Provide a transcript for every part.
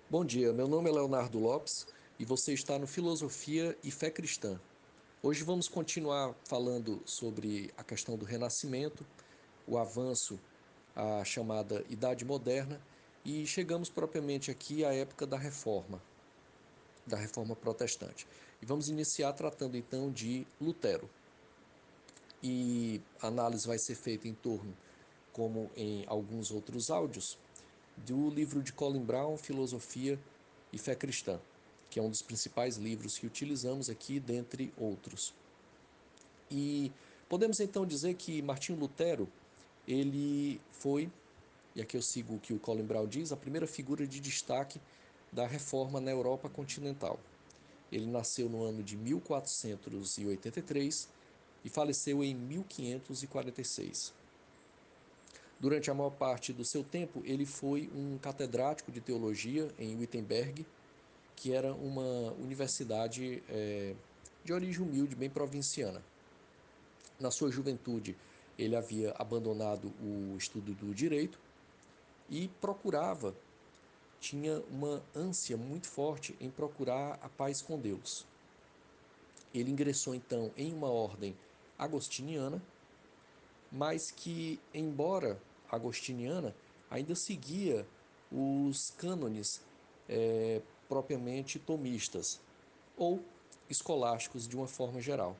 Bom dia, meu nome é Leonardo Lopes e você está no Filosofia e Fé Cristã. Hoje vamos continuar falando sobre a questão do Renascimento, o avanço à chamada Idade Moderna e chegamos propriamente aqui à época da Reforma Protestante. E vamos iniciar tratando então de Lutero. E a análise vai ser feita em torno, como em alguns outros áudios, do livro de Colin Brown, Filosofia e Fé Cristã, que é um dos principais livros que utilizamos aqui, dentre outros. E podemos então dizer que Martinho Lutero, ele foi, e aqui eu sigo o que o Colin Brown diz, a primeira figura de destaque da reforma na Europa continental. Ele nasceu no ano de 1483 e faleceu em 1546. Durante a maior parte do seu tempo, ele foi um catedrático de teologia em Wittenberg, que era uma universidade de origem humilde, bem provinciana. Na sua juventude, ele havia abandonado o estudo do direito e tinha uma ânsia muito forte em procurar a paz com Deus. Ele ingressou então em uma ordem agostiniana, mas que, embora agostiniana, ainda seguia os cânones propriamente tomistas ou escolásticos de uma forma geral.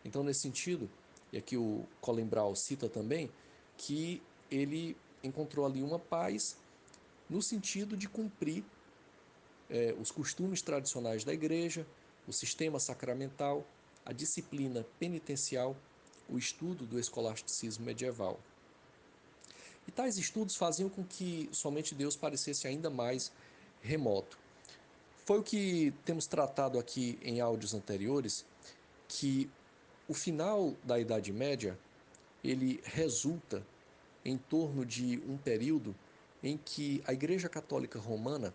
Então, nesse sentido, e aqui o Colin Brown cita também, que ele encontrou ali uma paz no sentido de cumprir os costumes tradicionais da igreja, o sistema sacramental, a disciplina penitencial, o estudo do escolasticismo medieval. E tais estudos faziam com que somente Deus parecesse ainda mais remoto. Foi o que temos tratado aqui em áudios anteriores, que o final da Idade Média, ele resulta em torno de um período em que a Igreja Católica Romana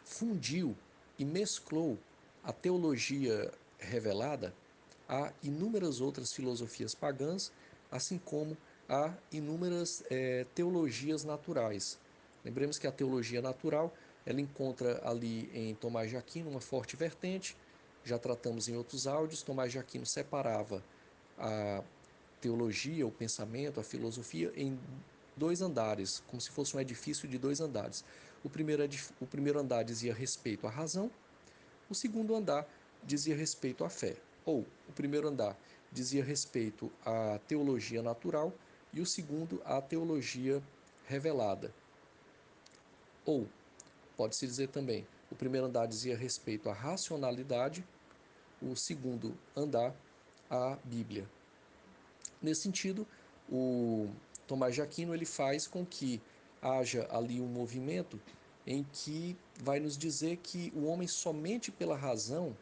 fundiu e mesclou a teologia revelada a inúmeras outras filosofias pagãs, assim como a inúmeras teologias naturais. Lembremos que a teologia natural ela encontra ali em Tomás de Aquino uma forte vertente, já tratamos em outros áudios. Tomás de Aquino separava a teologia, o pensamento, a filosofia em dois andares, como se fosse um edifício de dois andares. O primeiro andar dizia respeito à razão, o segundo andar dizia respeito à fé. Ou o primeiro andar dizia respeito à teologia natural e o segundo à teologia revelada. Ou, pode-se dizer também, o primeiro andar dizia respeito à racionalidade, o segundo andar à Bíblia. Nesse sentido, o Tomás de Aquino ele faz com que haja ali um movimento em que vai nos dizer que o homem somente pela razão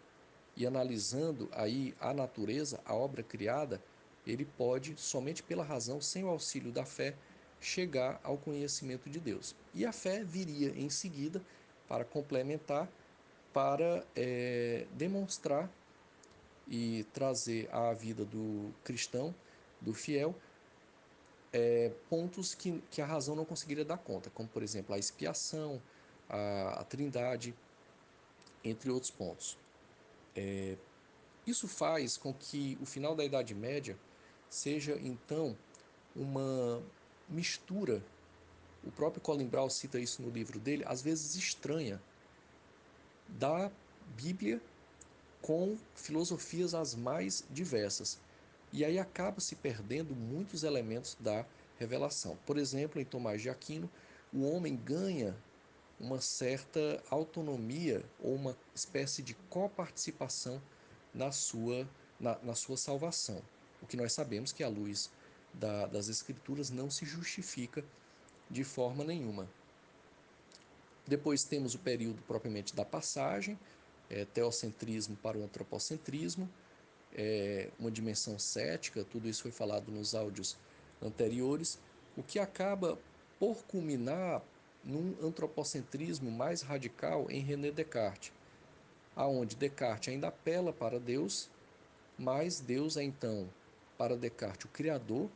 e analisando aí a natureza, a obra criada, ele pode somente pela razão, sem o auxílio da fé, chegar ao conhecimento de Deus. E a fé viria em seguida para complementar, para demonstrar e trazer à vida do cristão, do fiel, pontos que a razão não conseguiria dar conta, como por exemplo a expiação, a trindade, entre outros pontos. Isso faz com que o final da Idade Média seja então uma mistura, o próprio Colin Brown cita isso no livro dele, às vezes estranha, da Bíblia com filosofias as mais diversas. E aí acaba se perdendo muitos elementos da revelação. Por exemplo, em Tomás de Aquino, o homem ganha uma certa autonomia ou uma espécie de coparticipação na sua salvação. O que nós sabemos que, à luz das Escrituras, não se justifica de forma nenhuma. Depois temos o período propriamente da passagem, teocentrismo para o antropocentrismo, uma dimensão cética, tudo isso foi falado nos áudios anteriores, o que acaba por culminar num antropocentrismo mais radical em René Descartes, aonde Descartes ainda apela para Deus, mas Deus é então, para Descartes, o criador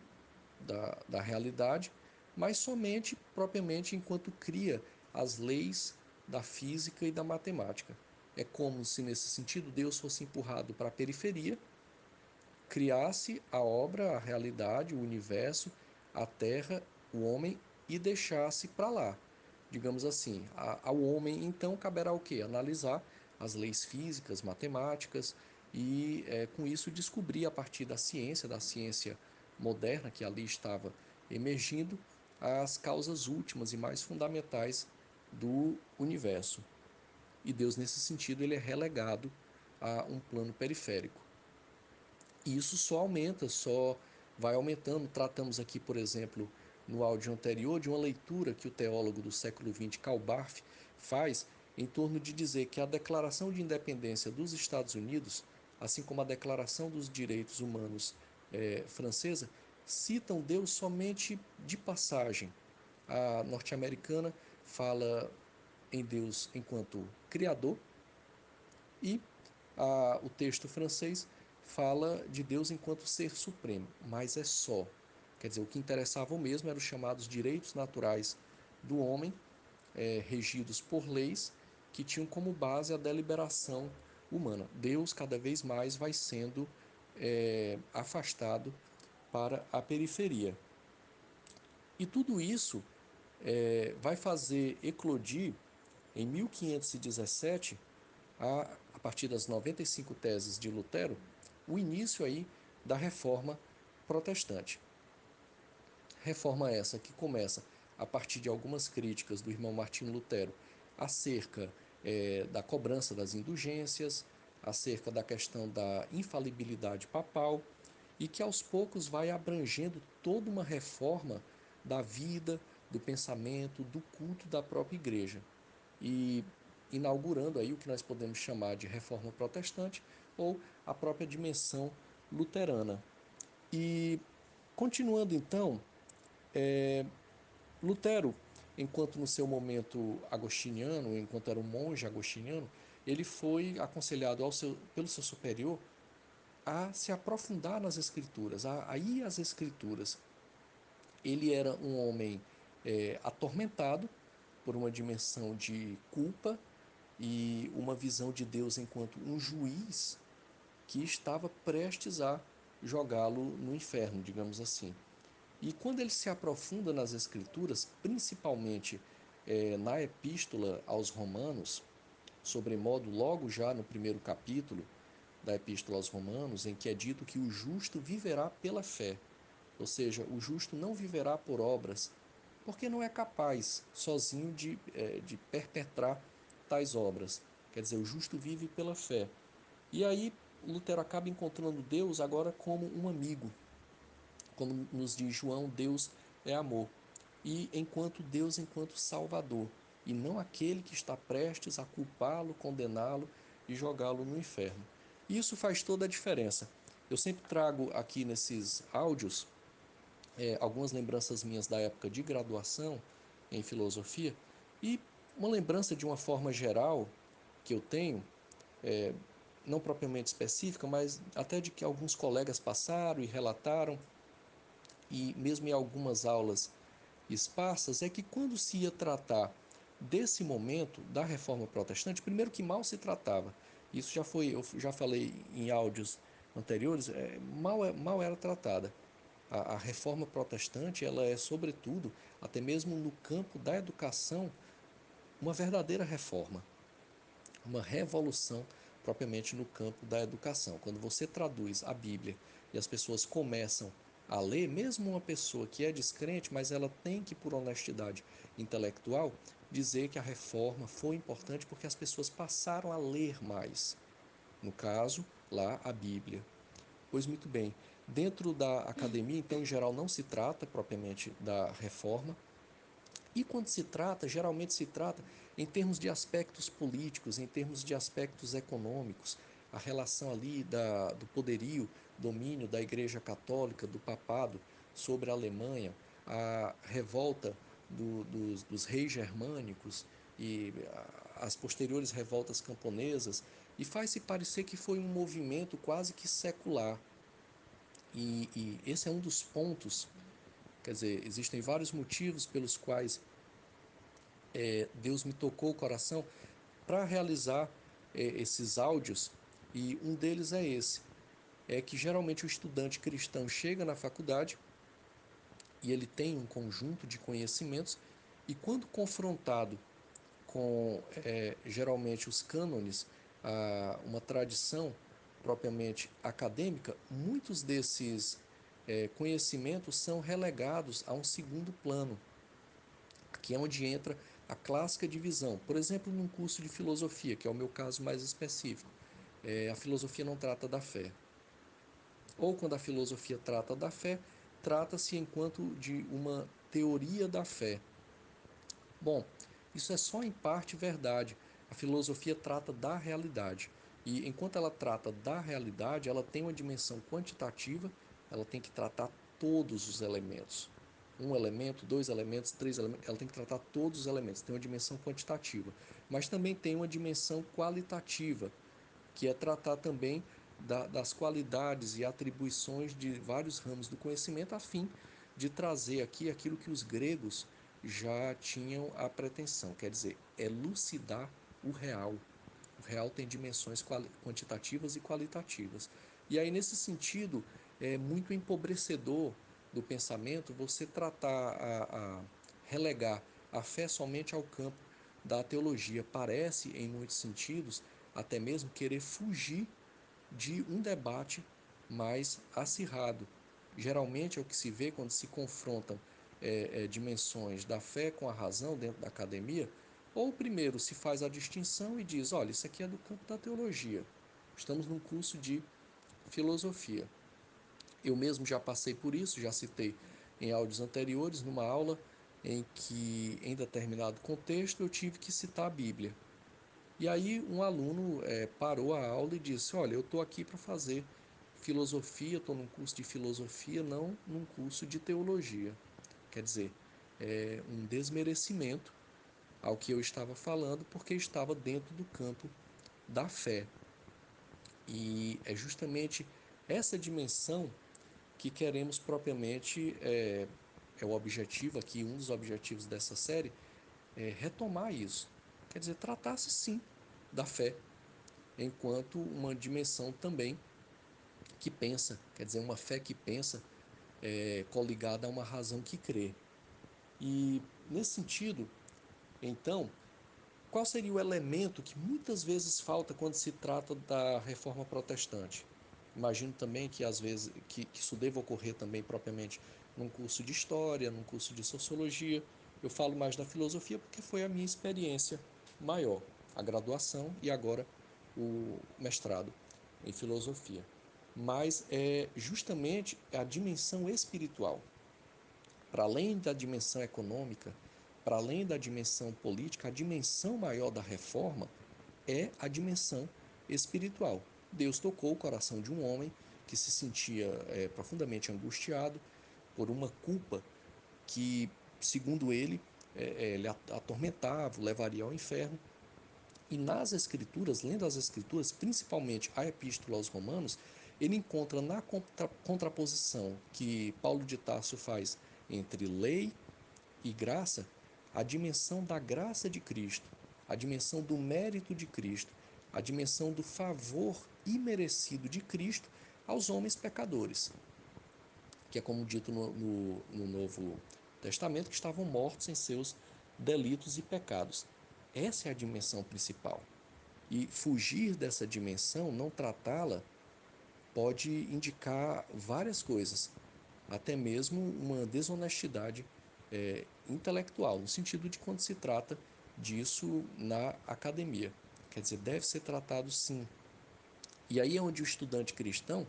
da realidade, mas somente propriamente enquanto cria as leis da física e da matemática. É como se, nesse sentido, Deus fosse empurrado para a periferia, criasse a obra, a realidade, o universo, a Terra, o homem, e deixasse para lá. Digamos assim, ao homem, então, caberá o quê? Analisar as leis físicas, matemáticas, e com isso descobrir, a partir da ciência moderna que ali estava emergindo, as causas últimas e mais fundamentais do universo. E Deus, nesse sentido, ele é relegado a um plano periférico. E isso só aumenta, só vai aumentando. Tratamos aqui, por exemplo, no áudio anterior, de uma leitura que o teólogo do século XX, Karl Barth, faz em torno de dizer que a Declaração de Independência dos Estados Unidos, assim como a Declaração dos Direitos Humanos francesa, citam Deus somente de passagem. A norte-americana fala em Deus enquanto Criador, e o texto francês fala de Deus enquanto ser supremo, mas é só. Quer dizer, o que interessava mesmo eram os chamados direitos naturais do homem, regidos por leis que tinham como base a deliberação humana. Deus cada vez mais vai sendo afastado para a periferia. E tudo isso vai fazer eclodir, em 1517, a partir das 95 teses de Lutero, o início aí da reforma protestante. Reforma essa que começa a partir de algumas críticas do irmão Martinho Lutero acerca da cobrança das indulgências, acerca da questão da infalibilidade papal, e que aos poucos vai abrangendo toda uma reforma da vida, do pensamento, do culto da própria igreja, e inaugurando aí o que nós podemos chamar de reforma protestante ou a própria dimensão luterana. E continuando então, Lutero, enquanto no seu momento agostiniano, enquanto era um monge agostiniano, ele foi aconselhado pelo seu superior a se aprofundar nas escrituras, a ir às escrituras. Ele era um homem atormentado por uma dimensão de culpa e uma visão de Deus enquanto um juiz que estava prestes a jogá-lo no inferno, digamos assim. E quando ele se aprofunda nas Escrituras, principalmente na Epístola aos Romanos, sobremodo logo já no primeiro capítulo da Epístola aos Romanos, em que é dito que o justo viverá pela fé, ou seja, o justo não viverá por obras, porque não é capaz sozinho de perpetrar tais obras. Quer dizer, o justo vive pela fé. E aí Lutero acaba encontrando Deus agora como um amigo. Como nos diz João, Deus é amor. E enquanto Deus, enquanto Salvador, e não aquele que está prestes a culpá-lo, condená-lo e jogá-lo no inferno. E isso faz toda a diferença. Eu sempre trago aqui nesses áudios algumas lembranças minhas da época de graduação em filosofia, e uma lembrança de uma forma geral que eu tenho, não propriamente específica, mas até de que alguns colegas passaram e relataram, e mesmo em algumas aulas esparsas, é que quando se ia tratar desse momento da reforma protestante, primeiro que mal se tratava, isso eu já falei em áudios anteriores, mal era tratada. A reforma protestante, ela é, sobretudo, até mesmo no campo da educação, uma verdadeira reforma, uma revolução propriamente no campo da educação. Quando você traduz a Bíblia e as pessoas começam a ler, mesmo uma pessoa que é descrente, mas ela tem que, por honestidade intelectual, dizer que a reforma foi importante porque as pessoas passaram a ler mais. No caso, lá a Bíblia. Pois muito bem, dentro da academia, então, em geral, não se trata propriamente da reforma, e quando se trata, geralmente se trata em termos de aspectos políticos, em termos de aspectos econômicos, a relação ali do poderio, domínio da Igreja Católica, do papado sobre a Alemanha, a revolta dos reis germânicos e as posteriores revoltas camponesas, e faz-se parecer que foi um movimento quase que secular. E esse é um dos pontos, quer dizer, existem vários motivos pelos quais Deus me tocou o coração para realizar esses áudios, e um deles é esse. É que geralmente o estudante cristão chega na faculdade e ele tem um conjunto de conhecimentos, e quando confrontado com geralmente os cânones, uma tradição propriamente acadêmica, muitos desses conhecimentos são relegados a um segundo plano. Aqui é onde entra a clássica divisão. Por exemplo, num curso de filosofia, que é o meu caso mais específico, a filosofia não trata da fé. Ou quando a filosofia trata da fé, trata-se enquanto de uma teoria da fé. Bom, isso é só em parte verdade. A filosofia trata da realidade. E enquanto ela trata da realidade, ela tem uma dimensão quantitativa, ela tem que tratar todos os elementos. Um elemento, dois elementos, três elementos, ela tem que tratar todos os elementos, tem uma dimensão quantitativa. Mas também tem uma dimensão qualitativa, que é tratar também das qualidades e atribuições de vários ramos do conhecimento, a fim de trazer aqui aquilo que os gregos já tinham a pretensão, quer dizer, elucidar o real. O real tem dimensões quantitativas e qualitativas. E aí, nesse sentido, é muito empobrecedor do pensamento você tratar, relegar a fé somente ao campo da teologia. Parece, em muitos sentidos, até mesmo querer fugir de um debate mais acirrado. Geralmente é o que se vê quando se confrontam dimensões da fé com a razão dentro da academia, ou primeiro se faz a distinção e diz, olha, isso aqui é do campo da teologia, estamos num curso de filosofia. Eu mesmo já passei por isso, já citei em áudios anteriores, numa aula em que, em determinado contexto, eu tive que citar a Bíblia. E aí um aluno parou a aula e disse, olha, eu estou aqui para fazer filosofia, estou num curso de filosofia, não num curso de teologia. Quer dizer, um desmerecimento ao que eu estava falando, porque estava dentro do campo da fé. E é justamente essa dimensão que queremos propriamente, é o objetivo aqui, um dos objetivos dessa série, é retomar isso. Quer dizer, tratar-se sim da fé, enquanto uma dimensão também que pensa, quer dizer, uma fé que pensa, coligada a uma razão que crê. E, nesse sentido, então, qual seria o elemento que muitas vezes falta quando se trata da reforma protestante? Imagino também que às vezes que isso deva ocorrer também propriamente num curso de história, num curso de sociologia. Eu falo mais da filosofia porque foi a minha experiência maior, a graduação e agora o mestrado em filosofia. Mas é justamente a dimensão espiritual, para além da dimensão econômica, para além da dimensão política, a dimensão maior da reforma é a dimensão espiritual. Deus tocou o coração de um homem que se sentia profundamente angustiado por uma culpa que, segundo ele, ele atormentava, o levaria ao inferno. E nas Escrituras, lendo as Escrituras, principalmente a Epístola aos Romanos, ele encontra na contraposição que Paulo de Tarso faz entre lei e graça, a dimensão da graça de Cristo, a dimensão do mérito de Cristo, a dimensão do favor imerecido de Cristo aos homens pecadores, que é como dito no Novo Testamento, que estavam mortos em seus delitos e pecados. Essa é a dimensão principal. E fugir dessa dimensão, não tratá-la, pode indicar várias coisas, até mesmo uma desonestidade intelectual, no sentido de quando se trata disso na academia. Quer dizer, deve ser tratado sim. E aí é onde o estudante cristão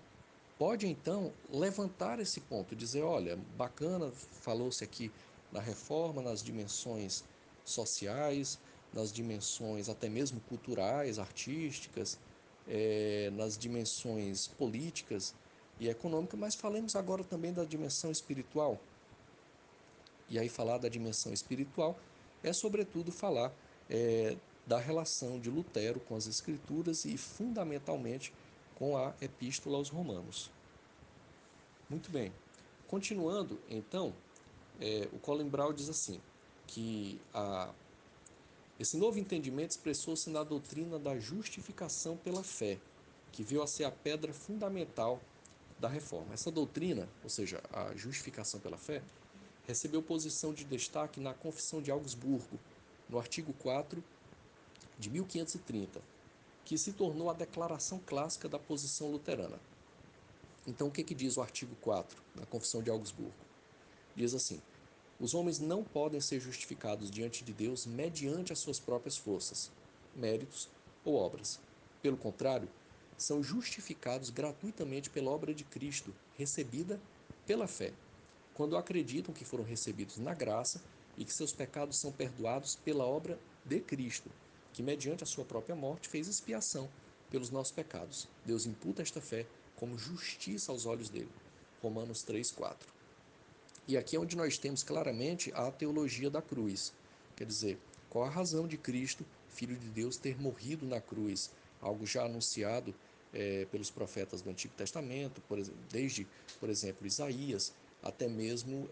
pode então levantar esse ponto, dizer, olha, bacana, falou-se aqui na reforma, nas dimensões sociais, nas dimensões até mesmo culturais, artísticas, nas dimensões políticas e econômicas, mas falemos agora também da dimensão espiritual. E aí falar da dimensão espiritual é sobretudo falar da relação de Lutero com as Escrituras e fundamentalmente com a Epístola aos Romanos. Muito bem. Continuando, então, o Colin Brown diz assim, que Esse novo entendimento expressou-se na doutrina da justificação pela fé, que veio a ser a pedra fundamental da reforma. Essa doutrina, ou seja, a justificação pela fé, recebeu posição de destaque na Confissão de Augsburgo, no artigo 4 de 1530, que se tornou a declaração clássica da posição luterana. Então, o que diz o artigo 4 da Confissão de Augsburgo? Diz assim: os homens não podem ser justificados diante de Deus mediante as suas próprias forças, méritos ou obras. Pelo contrário, são justificados gratuitamente pela obra de Cristo, recebida pela fé, quando acreditam que foram recebidos na graça e que seus pecados são perdoados pela obra de Cristo, que mediante a sua própria morte fez expiação pelos nossos pecados. Deus imputa esta fé como justiça aos olhos dele. Romanos 3:4. E aqui é onde nós temos claramente a teologia da cruz. Quer dizer, qual a razão de Cristo, Filho de Deus, ter morrido na cruz? Algo já anunciado pelos profetas do Antigo Testamento, desde, por exemplo, Isaías, até mesmo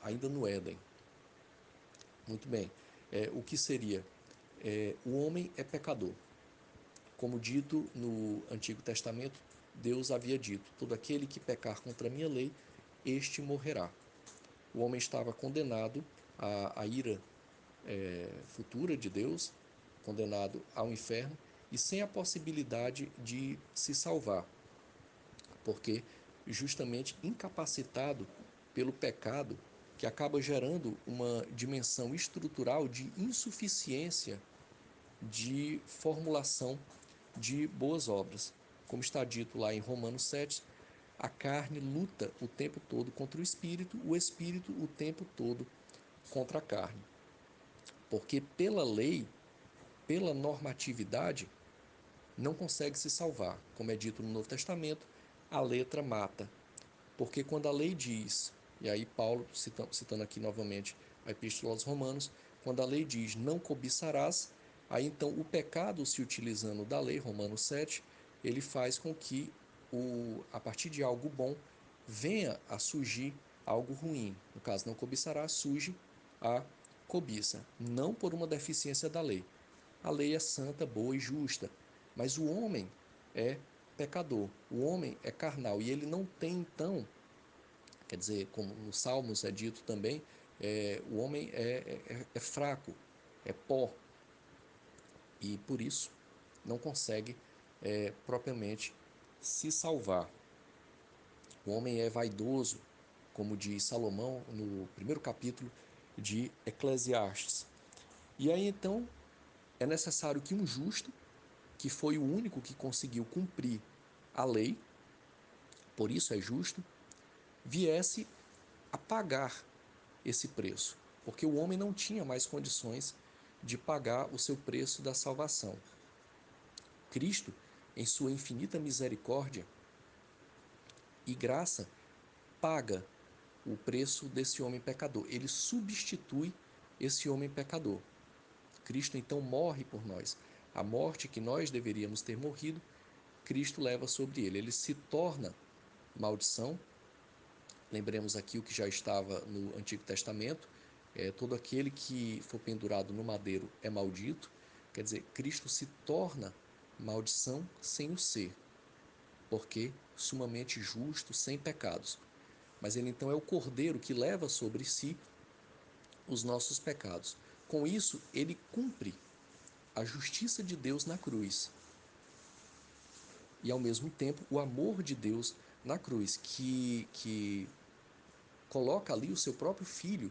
ainda no Éden. Muito bem. O que seria? O homem é pecador. Como dito no Antigo Testamento, Deus havia dito: todo aquele que pecar contra a minha lei, este morrerá. O homem estava condenado à ira futura de Deus, condenado ao inferno e sem a possibilidade de se salvar, porque justamente incapacitado pelo pecado, que acaba gerando uma dimensão estrutural de insuficiência de formulação de boas obras. Como está dito lá em Romanos 7, a carne luta o tempo todo contra o espírito o tempo todo contra a carne. Porque pela lei, pela normatividade, não consegue se salvar. Como é dito no Novo Testamento, a letra mata. Porque quando a lei diz, e aí Paulo, citando aqui novamente a Epístola aos Romanos, quando a lei diz não cobiçarás, aí então o pecado, se utilizando da lei, Romanos 7, ele faz com que a partir de algo bom venha a surgir algo ruim. No caso, não cobiçarás, surge a cobiça, não por uma deficiência da lei. A lei é santa, boa e justa, mas o homem é pecador, o homem é carnal e ele não tem então, quer dizer, como nos Salmos é dito também, o homem é fraco, é pó e por isso não consegue propriamente se salvar. O homem é vaidoso, como diz Salomão no primeiro capítulo de Eclesiastes. E aí então é necessário que um justo, que foi o único que conseguiu cumprir a lei, por isso é justo, viesse a pagar esse preço, porque o homem não tinha mais condições de pagar o seu preço da salvação. Cristo, em sua infinita misericórdia e graça, paga o preço desse homem pecador. Ele substitui esse homem pecador. Cristo então morre por nós. A morte que nós deveríamos ter morrido, Cristo leva sobre ele. Ele se torna maldição. Lembremos aqui o que já estava no Antigo Testamento. Todo aquele que for pendurado no madeiro é maldito. Quer dizer, Cristo se torna maldição sem o ser, porque sumamente justo, sem pecados. Mas ele então é o Cordeiro que leva sobre si os nossos pecados. Com isso, ele cumpre a justiça de Deus na cruz. E ao mesmo tempo, o amor de Deus na cruz, que coloca ali o seu próprio filho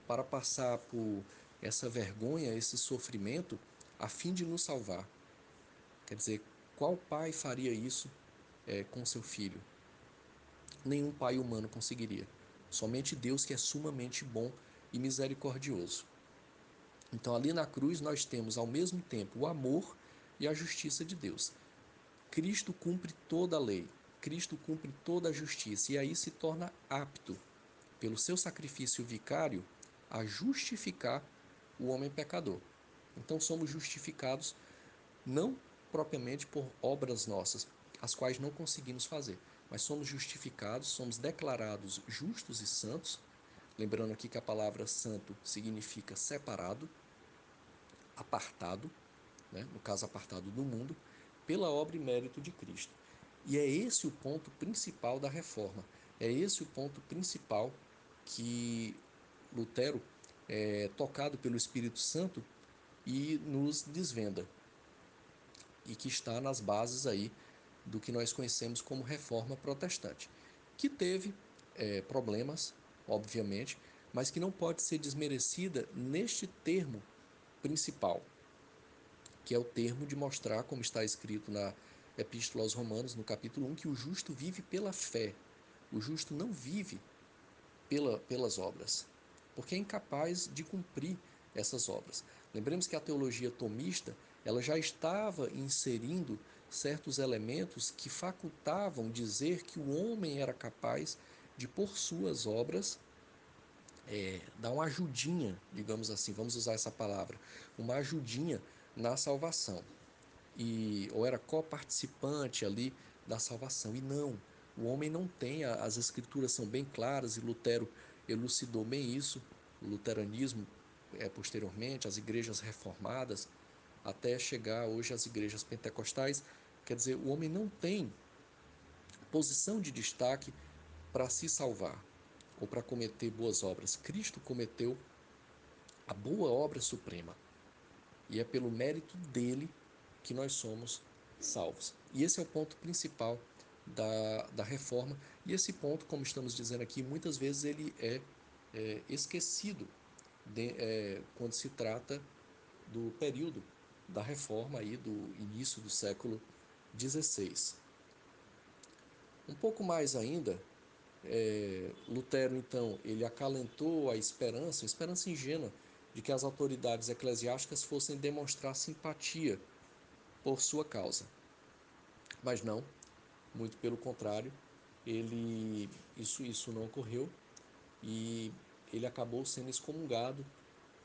para passar por essa vergonha, esse sofrimento, a fim de nos salvar. Quer dizer, qual pai faria isso com seu filho? Nenhum pai humano conseguiria. Somente Deus, que é sumamente bom e misericordioso. Então, ali na cruz, nós temos ao mesmo tempo o amor e a justiça de Deus. Cristo cumpre toda a lei, Cristo cumpre toda a justiça, e aí se torna apto, pelo seu sacrifício vicário, a justificar o homem pecador. Então, somos justificados não propriamente por obras nossas, as quais não conseguimos fazer, mas somos justificados, somos declarados justos e santos. Lembrando aqui que a palavra santo significa separado, apartado, né, no caso apartado do mundo, pela obra e mérito de Cristo. E é esse o ponto principal da reforma, é esse o ponto principal que Lutero, tocado pelo Espírito Santo, e nos desvenda, e que está nas bases aí do que nós conhecemos como Reforma Protestante, que teve problemas, obviamente, mas que não pode ser desmerecida neste termo principal, que é o termo de mostrar, como está escrito na Epístola aos Romanos, no capítulo 1, que o justo vive pela fé. O justo não vive pelas obras, porque é incapaz de cumprir essas obras. Lembremos que a teologia tomista ela já estava inserindo certos elementos que facultavam dizer que o homem era capaz de, por suas obras, dar uma ajudinha, digamos assim, vamos usar essa palavra, uma ajudinha na salvação. Ou era coparticipante ali da salvação. E não, o homem não tem, as escrituras são bem claras e Lutero elucidou bem isso, o luteranismo, posteriormente, as igrejas reformadas, até chegar hoje às igrejas pentecostais. Quer dizer, o homem não tem posição de destaque para se salvar ou para cometer boas obras. Cristo cometeu a boa obra suprema, e é pelo mérito dele que nós somos salvos. E esse é o ponto principal da reforma. E esse ponto, como estamos dizendo aqui, muitas vezes ele é esquecido quando se trata do período da reforma aí, do início do século XVI. Um pouco mais ainda, Lutero, então, ele acalentou a esperança ingênua, de que as autoridades eclesiásticas fossem demonstrar simpatia por sua causa. Mas não, muito pelo contrário, isso não ocorreu, e ele acabou sendo excomungado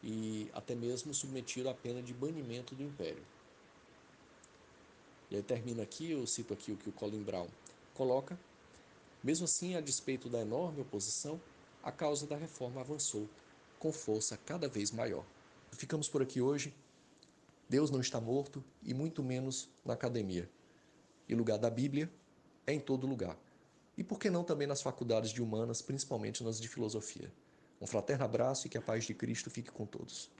e até mesmo submetido à pena de banimento do império. E aí termina aqui, eu cito aqui o que o Colin Brown coloca: mesmo assim, a despeito da enorme oposição, a causa da reforma avançou com força cada vez maior. Ficamos por aqui hoje. Deus não está morto, e muito menos na academia. E lugar da Bíblia é em todo lugar. E por que não também nas faculdades de humanas, principalmente nas de filosofia? Um fraterno abraço e que a paz de Cristo fique com todos.